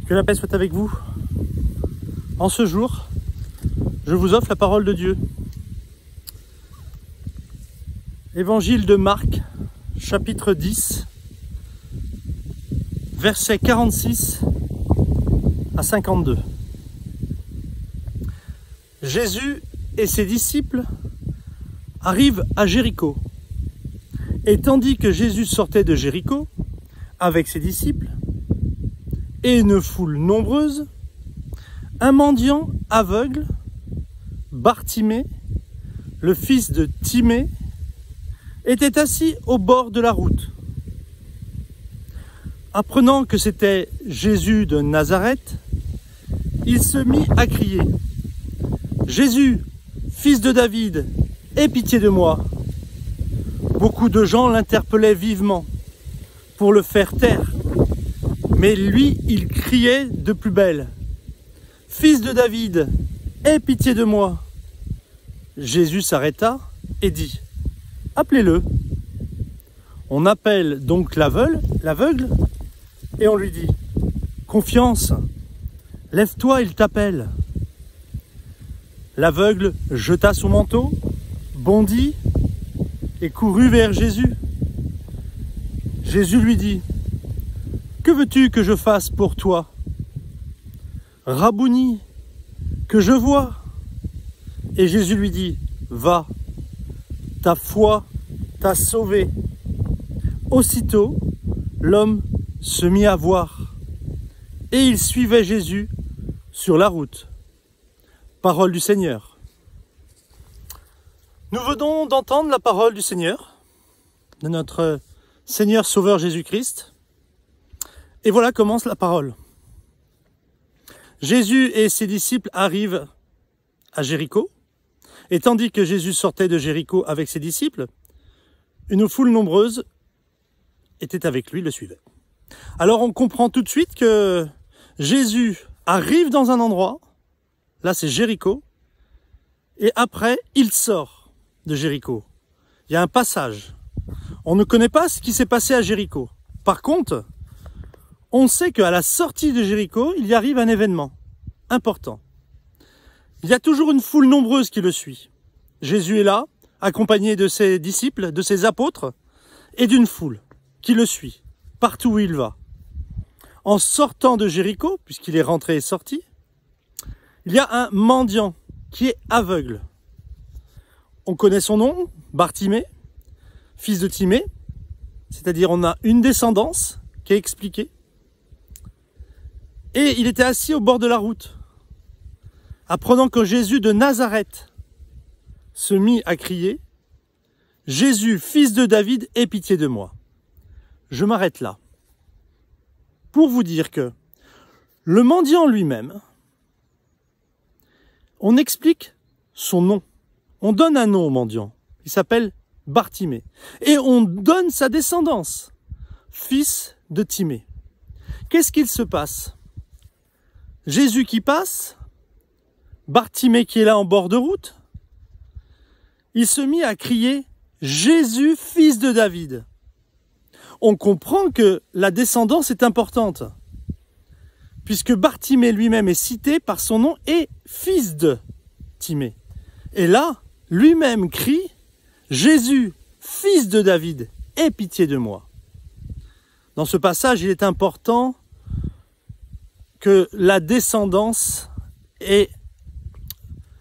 Que la paix soit avec vous. En ce jour, je vous offre la parole de Dieu. Évangile de Marc, chapitre 10, versets 46 à 52. Jésus et ses disciples arrivent à Jéricho. Et tandis que Jésus sortait de Jéricho avec ses disciples et une foule nombreuse, un mendiant aveugle, Bartimée, le fils de Timée, était assis au bord de la route. Apprenant que c'était Jésus de Nazareth, il se mit à crier : « Jésus, fils de David, aie pitié de moi !» Beaucoup de gens l'interpellaient vivement pour le faire taire, mais lui, il criait de plus belle : « Fils de David, aie pitié de moi !» Jésus s'arrêta et dit : « Appelez-le. » On appelle donc l'aveugle, et on lui dit : « Confiance, lève-toi, il t'appelle. » L'aveugle jeta son manteau, bondit et courut vers Jésus. Jésus lui dit : « Que veux-tu que je fasse pour toi ? » « Rabouni, que je vois. » Et Jésus lui dit : « Va, ta foi t'a sauvé. » Aussitôt, l'homme se mit à voir, et il suivait Jésus sur la route. Parole du Seigneur. Nous venons d'entendre la parole du Seigneur, de notre Seigneur Sauveur Jésus-Christ. Et voilà commence la parole. Jésus et ses disciples arrivent à Jéricho, et tandis que Jésus sortait de Jéricho avec ses disciples, une foule nombreuse était avec lui, le suivait. Alors on comprend tout de suite que Jésus arrive dans un endroit, là c'est Jéricho, et après il sort de Jéricho. Il y a un passage. On ne connaît pas ce qui s'est passé à Jéricho. Par contre, on sait qu'à la sortie de Jéricho, il y arrive un événement important. Il y a toujours une foule nombreuse qui le suit. Jésus est là, accompagné de ses disciples, de ses apôtres, et d'une foule qui le suit, partout où il va. En sortant de Jéricho, puisqu'il est rentré et sorti, il y a un mendiant qui est aveugle. On connaît son nom, Bartimée, fils de Timée, c'est-à-dire on a une descendance qui est expliquée. Et il était assis au bord de la route. Apprenant que Jésus de Nazareth se mit à crier : « Jésus, fils de David, aie pitié de moi !» Je m'arrête là pour vous dire que le mendiant lui-même, on explique son nom. On donne un nom au mendiant. Il s'appelle Bartimée. Et on donne sa descendance, fils de Timée. Qu'est-ce qu'il se passe ? Jésus qui passe, Bartimée qui est là en bord de route, il se mit à crier « Jésus, fils de David ». On comprend que la descendance est importante, puisque Bartimée lui-même est cité par son nom et fils de Timée. Et là, lui-même crie « Jésus, fils de David, aie pitié de moi ». Dans ce passage, il est important que la descendance est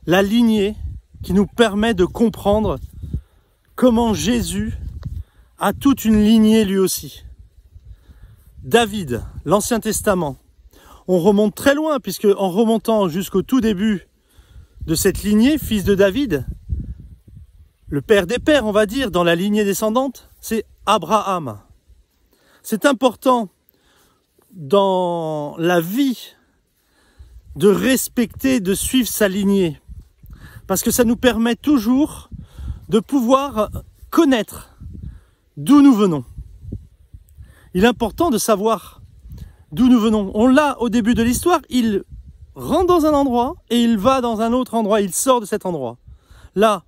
la lignée qui nous permet de comprendre comment Jésus a toute une lignée lui aussi. David, l'Ancien Testament, on remonte très loin, puisque en remontant jusqu'au tout début de cette lignée, fils de David, le père des pères, on va dire, dans la lignée descendante, c'est Abraham. C'est important dans la vie de respecter, de suivre sa lignée, parce que ça nous permet toujours de pouvoir connaître d'où nous venons. Il est important de savoir d'où nous venons. On l'a au début de l'histoire, il rentre dans un endroit et il va dans un autre endroit, il sort de cet endroit. Là,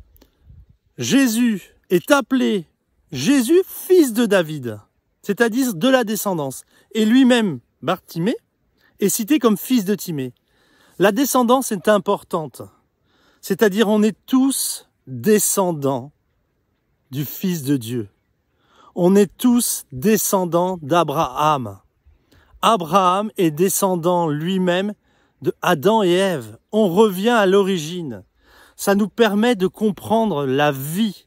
Jésus est appelé Jésus, fils de David, c'est-à-dire de la descendance. Et lui-même, Bartimée, est cité comme fils de Timée. La descendance est importante. C'est-à-dire on est tous descendants du Fils de Dieu. On est tous descendants d'Abraham. Abraham est descendant lui-même de Adam et Ève. On revient à l'origine. Ça nous permet de comprendre la vie,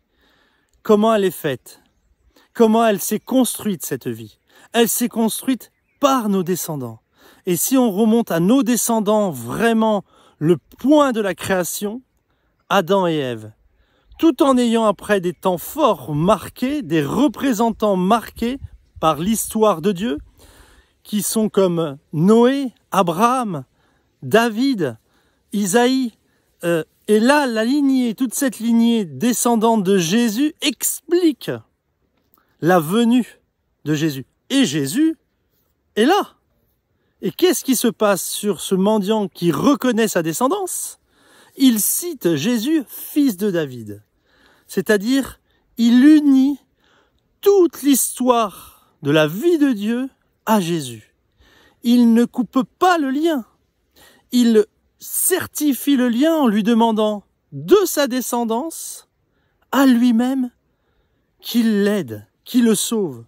comment elle est faite, comment elle s'est construite cette vie. Elle s'est construite par nos descendants. Et si on remonte à nos descendants, vraiment le point de la création, Adam et Ève, tout en ayant après des temps forts marqués, des représentants marqués par l'histoire de Dieu, qui sont comme Noé, Abraham, David, Isaïe, et là, la lignée, toute cette lignée descendante de Jésus explique la venue de Jésus. Et Jésus est là. Et qu'est-ce qui se passe sur ce mendiant qui reconnaît sa descendance? Il cite Jésus, fils de David. C'est-à-dire, il unit toute l'histoire de la vie de Dieu à Jésus. Il ne coupe pas le lien. Il certifie le lien en lui demandant de sa descendance à lui-même qu'il l'aide, qu'il le sauve.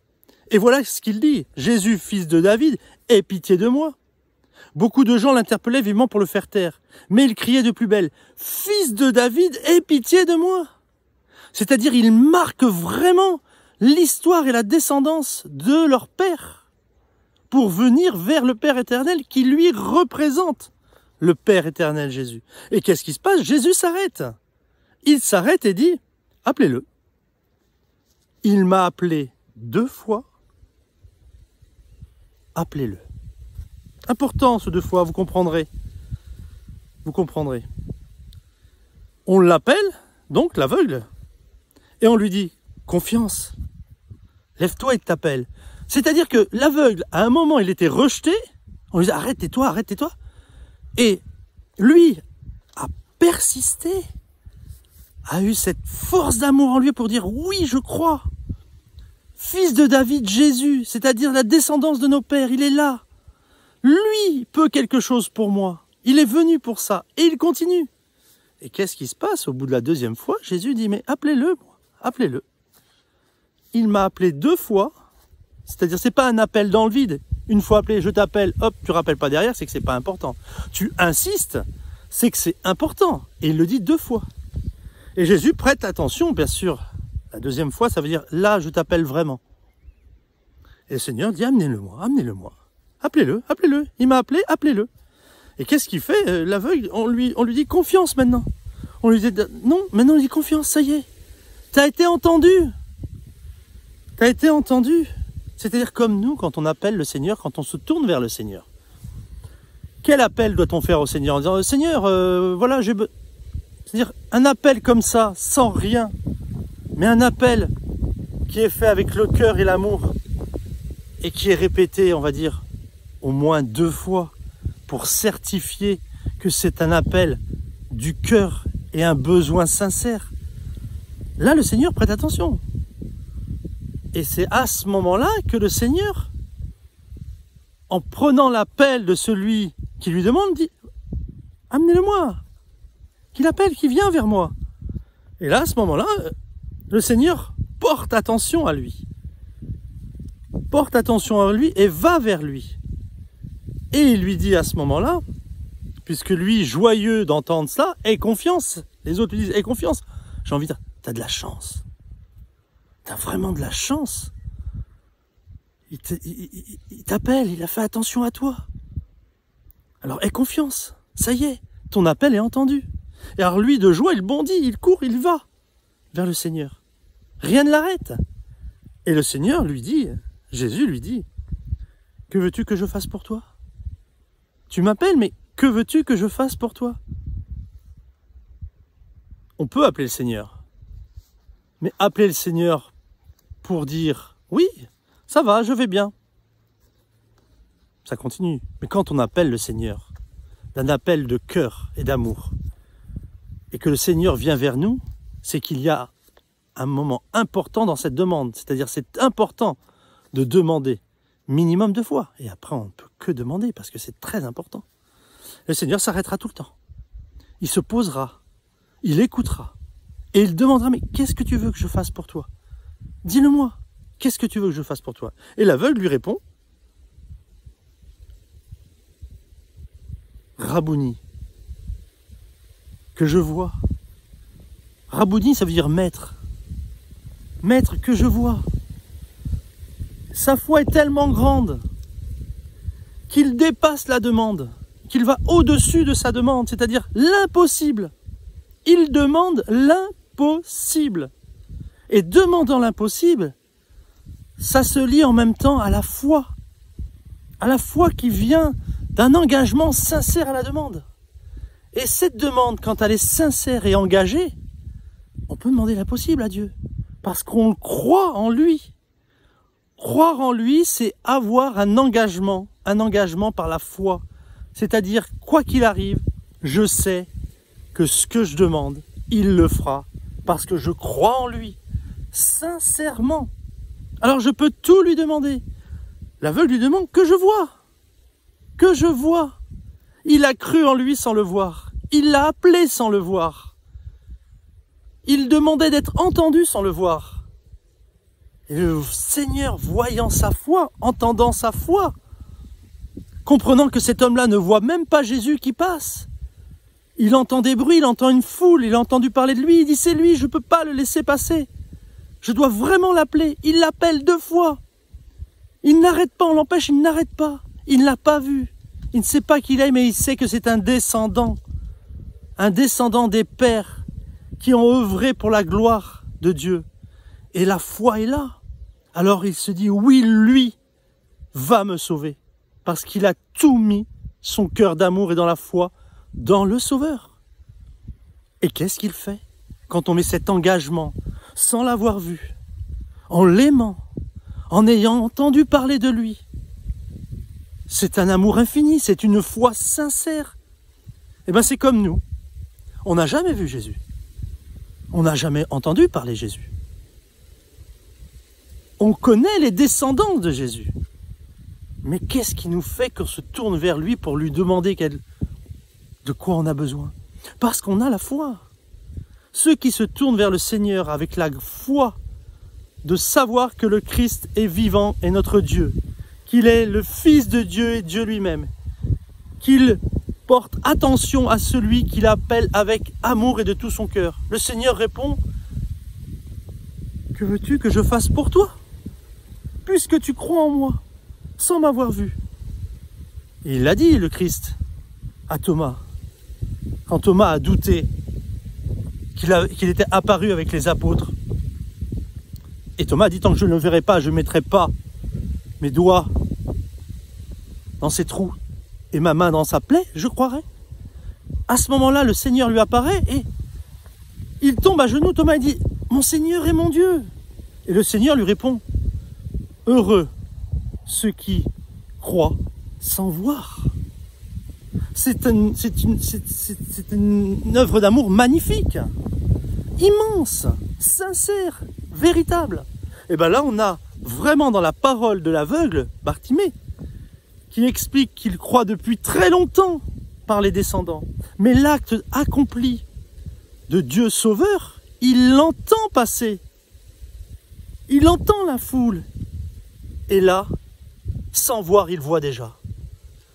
Et voilà ce qu'il dit. Jésus, fils de David, aie pitié de moi. Beaucoup de gens l'interpellaient vivement pour le faire taire. Mais il criait de plus belle, fils de David, aie pitié de moi. C'est-à-dire, il marque vraiment l'histoire et la descendance de leur père pour venir vers le Père éternel qui lui représente le Père éternel Jésus. Et qu'est-ce qui se passe? Jésus s'arrête. Il s'arrête et dit, appelez-le. Il m'a appelé 2 fois. Appelez-le. Important ce 2 fois, vous comprendrez. Vous comprendrez. On l'appelle, donc l'aveugle, et on lui dit, confiance, lève-toi et t'appelle. C'est-à-dire que l'aveugle, à un moment, il était rejeté, on lui dit, arrête, tais-toi, arrête, tais-toi. Et lui a persisté, a eu cette force d'amour en lui pour dire, oui, je crois. Fils de David, Jésus, c'est-à-dire la descendance de nos pères, il est là. Lui peut quelque chose pour moi. Il est venu pour ça. Et il continue. Et qu'est-ce qui se passe? Au bout de la 2e fois, Jésus dit, mais appelez-le, moi. Appelez-le. Il m'a appelé 2 fois. C'est-à-dire, c'est pas un appel dans le vide. Une fois appelé, je t'appelle, hop, tu rappelles pas derrière, c'est que c'est pas important. Tu insistes, c'est que c'est important. Et il le dit 2 fois. Et Jésus prête attention, bien sûr. La 2e fois, ça veut dire, là, je t'appelle vraiment. Et le Seigneur dit, amenez-le-moi, amenez-le-moi. Appelez-le, appelez-le. Il m'a appelé, appelez-le. Et qu'est-ce qu'il fait? L'aveugle, on lui dit confiance maintenant. On lui dit, non, maintenant on lui dit confiance, ça y est. T'as été entendu. T'as été entendu. C'est-à-dire comme nous, quand on appelle le Seigneur, quand on se tourne vers le Seigneur. Quel appel doit-on faire au Seigneur en disant, Seigneur, voilà, c'est-à-dire un appel comme ça, sans rien, mais un appel qui est fait avec le cœur et l'amour, et qui est répété, on va dire, au moins 2 fois, pour certifier que c'est un appel du cœur et un besoin sincère. Là, le Seigneur prête attention. Et c'est à ce moment-là que le Seigneur, en prenant l'appel de celui qui lui demande, dit « Amenez-le-moi !» Qu'il appelle, qu'il vient vers moi. Et là, à ce moment-là, le Seigneur porte attention à lui. Porte attention à lui et va vers lui. Et il lui dit à ce moment-là, puisque lui, joyeux d'entendre ça, aie confiance. Les autres lui disent, aie confiance. J'ai envie de dire, t'as de la chance. T'as vraiment de la chance. Il t'appelle, il a fait attention à toi. Alors aie confiance. Ça y est, ton appel est entendu. Et alors lui, de joie, il bondit, il court, il va vers le Seigneur. Rien ne l'arrête. Et le Seigneur lui dit, Jésus lui dit, que veux-tu que je fasse pour toi? Tu m'appelles, mais que veux-tu que je fasse pour toi? On peut appeler le Seigneur. Mais appeler le Seigneur pour dire, oui, ça va, je vais bien. Ça continue. Mais quand on appelle le Seigneur, d'un appel de cœur et d'amour, et que le Seigneur vient vers nous, c'est qu'il y a un moment important dans cette demande. C'est-à-dire, c'est important de demander. minimum 2 fois. Et après, on ne peut que demander parce que c'est très important. Le Seigneur s'arrêtera tout le temps. Il se posera, il écoutera et il demandera, mais qu'est-ce que tu veux que je fasse pour toi? Dis-le-moi, qu'est-ce que tu veux que je fasse pour toi? Et l'aveugle lui répond, Rabouni, que je vois. Rabouni, ça veut dire maître. Maître, que je vois. Sa foi est tellement grande qu'il dépasse la demande, qu'il va au-dessus de sa demande, c'est-à-dire l'impossible. Il demande l'impossible. Et demandant l'impossible, ça se lie en même temps à la foi qui vient d'un engagement sincère à la demande. Et cette demande, quand elle est sincère et engagée, on peut demander l'impossible à Dieu, parce qu'on croit en lui. Croire en lui, c'est avoir un engagement par la foi. C'est-à-dire, quoi qu'il arrive, je sais que ce que je demande, il le fera, parce que je crois en lui, sincèrement. Alors je peux tout lui demander. L'aveugle lui demande que je vois. Que je vois. Il a cru en lui sans le voir. Il l'a appelé sans le voir. Il demandait d'être entendu sans le voir. Et le Seigneur, voyant sa foi, entendant sa foi, comprenant que cet homme-là ne voit même pas Jésus qui passe, il entend des bruits, il entend une foule, il a entendu parler de lui, il dit c'est lui, je ne peux pas le laisser passer. Je dois vraiment l'appeler. Il l'appelle 2 fois. Il n'arrête pas, on l'empêche, il n'arrête pas. Il ne l'a pas vu. Il ne sait pas qui il est, mais il sait que c'est un descendant des pères qui ont œuvré pour la gloire de Dieu. Et la foi est là. Alors il se dit, oui, lui va me sauver. Parce qu'il a tout mis, son cœur d'amour et dans la foi, dans le Sauveur. Et qu'est-ce qu'il fait quand on met cet engagement, sans l'avoir vu, en l'aimant, en ayant entendu parler de lui? C'est un amour infini, c'est une foi sincère. Eh bien c'est comme nous. On n'a jamais vu Jésus. On n'a jamais entendu parler de Jésus. On connaît les descendants de Jésus. Mais qu'est-ce qui nous fait qu'on se tourne vers lui pour lui demander de quoi on a besoin? Parce qu'on a la foi. Ceux qui se tournent vers le Seigneur avec la foi de savoir que le Christ est vivant et notre Dieu, qu'il est le Fils de Dieu et Dieu lui-même, qu'il porte attention à celui qu'il appelle avec amour et de tout son cœur. Le Seigneur répond, que veux-tu que je fasse pour toi, puisque tu crois en moi, sans m'avoir vu? Et il l'a dit, le Christ, à Thomas, quand Thomas a douté qu'il était apparu avec les apôtres. Et Thomas a dit, tant que je ne le verrai pas, je ne mettrai pas mes doigts dans ses trous et ma main dans sa plaie, je croirai. À ce moment-là, le Seigneur lui apparaît et il tombe à genoux. Thomas dit, mon Seigneur et mon Dieu. Et le Seigneur lui répond, heureux ceux qui croient sans voir. C'est une œuvre d'amour magnifique, immense, sincère, véritable. Et bien là, on a vraiment dans la parole de l'aveugle, Bartimée, qui explique qu'il croit depuis très longtemps par les descendants. Mais l'acte accompli de Dieu Sauveur, il l'entend passer. Il entend la foule. Et là, sans voir, il voit déjà.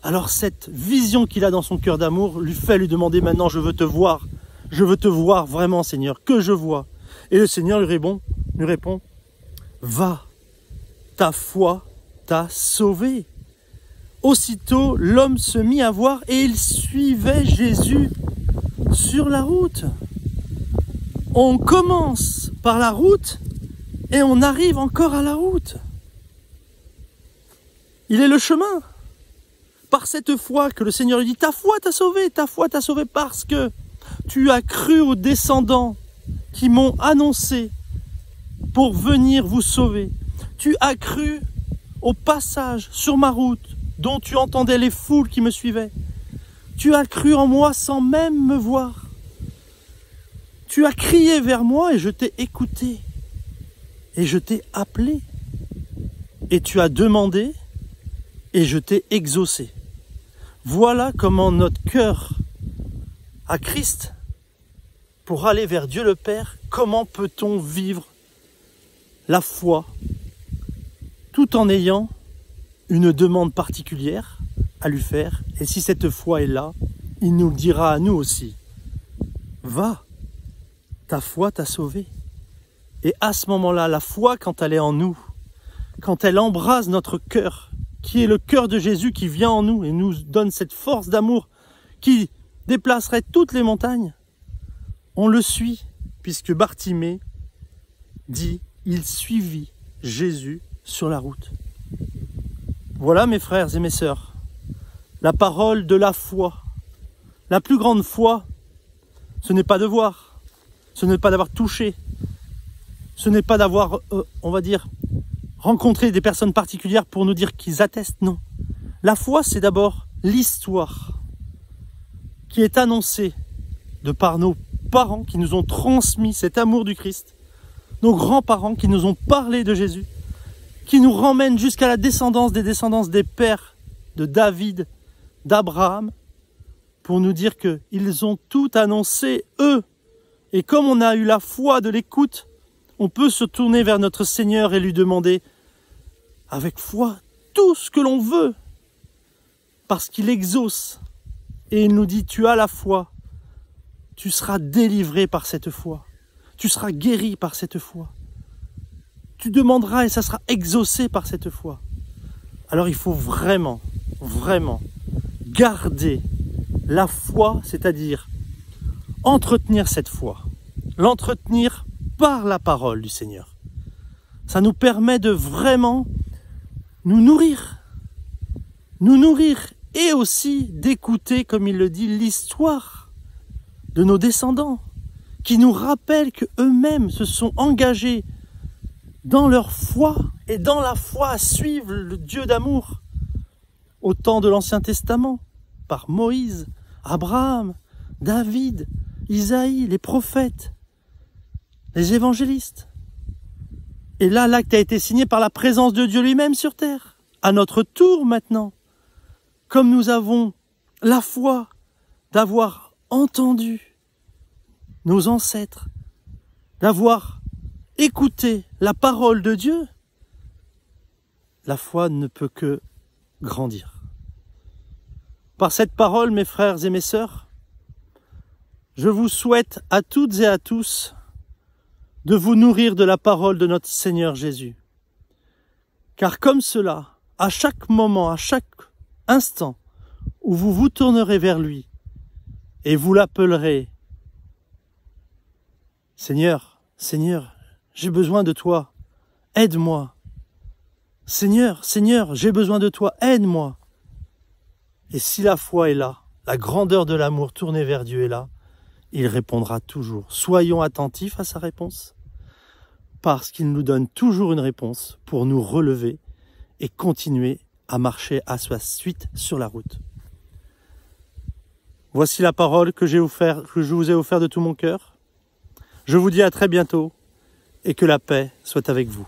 Alors cette vision qu'il a dans son cœur d'amour lui fait lui demander maintenant, je veux te voir vraiment Seigneur, que je vois. Et le Seigneur lui répond, va, ta foi t'a sauvé. Aussitôt l'homme se mit à voir et il suivait Jésus sur la route. On commence par la route et on arrive encore à la route. Il est le chemin. Par cette foi que le Seigneur lui dit, ta foi t'a sauvé parce que tu as cru aux descendants qui m'ont annoncé pour venir vous sauver. Tu as cru au passage sur ma route dont tu entendais les foules qui me suivaient. Tu as cru en moi sans même me voir. Tu as crié vers moi et je t'ai écouté. Et je t'ai appelé. Et tu as demandé et je t'ai exaucé. Voilà comment notre cœur à Christ, pour aller vers Dieu le Père, comment peut-on vivre la foi tout en ayant une demande particulière à lui faire. Et si cette foi est là, il nous le dira à nous aussi. Va, ta foi t'a sauvé. Et à ce moment-là, la foi, quand elle est en nous, quand elle embrase notre cœur, qui est le cœur de Jésus qui vient en nous et nous donne cette force d'amour qui déplacerait toutes les montagnes, on le suit, puisque Bartimée dit, il suivit Jésus sur la route. Voilà mes frères et mes sœurs, la parole de la foi. La plus grande foi, ce n'est pas de voir, ce n'est pas d'avoir touché, ce n'est pas d'avoir, on va dire, rencontré des personnes particulières pour nous dire qu'ils attestent, non. La foi, c'est d'abord l'histoire qui est annoncée de par nos parents qui nous ont transmis cet amour du Christ, nos grands-parents qui nous ont parlé de Jésus, qui nous ramènent jusqu'à la descendance des pères de David, d'Abraham, pour nous dire qu'ils ont tout annoncé, eux. Et comme on a eu la foi de l'écoute, on peut se tourner vers notre Seigneur et lui demander, avec foi, tout ce que l'on veut, parce qu'il exauce. Et il nous dit, tu as la foi, tu seras délivré par cette foi, tu seras guéri par cette foi. Tu demanderas et ça sera exaucé par cette foi. Alors il faut vraiment, vraiment garder la foi, c'est-à-dire entretenir cette foi, l'entretenir par la parole du Seigneur. Ça nous permet de vraiment nous nourrir et aussi d'écouter, comme il le dit, l'histoire de nos descendants, qui nous rappellent qu'eux-mêmes se sont engagés dans leur foi et dans la foi à suivre le Dieu d'amour au temps de l'Ancien Testament, par Moïse, Abraham, David, Isaïe, les prophètes, les évangélistes. Et là, l'acte a été signé par la présence de Dieu lui-même sur terre. À notre tour maintenant, comme nous avons la foi d'avoir entendu nos ancêtres, d'avoir écouté la parole de Dieu, la foi ne peut que grandir. Par cette parole, mes frères et mes sœurs, je vous souhaite à toutes et à tous de vous nourrir de la parole de notre Seigneur Jésus. Car comme cela, à chaque moment, à chaque instant où vous vous tournerez vers lui et vous l'appellerez, « Seigneur, Seigneur, j'ai besoin de toi, aide-moi. Seigneur, Seigneur, j'ai besoin de toi, aide-moi. » Et si la foi est là, la grandeur de l'amour tournée vers Dieu est là, il répondra toujours. Soyons attentifs à sa réponse, parce qu'il nous donne toujours une réponse pour nous relever et continuer à marcher à sa suite sur la route. Voici la parole que je vous ai offerte de tout mon cœur. Je vous dis à très bientôt et que la paix soit avec vous.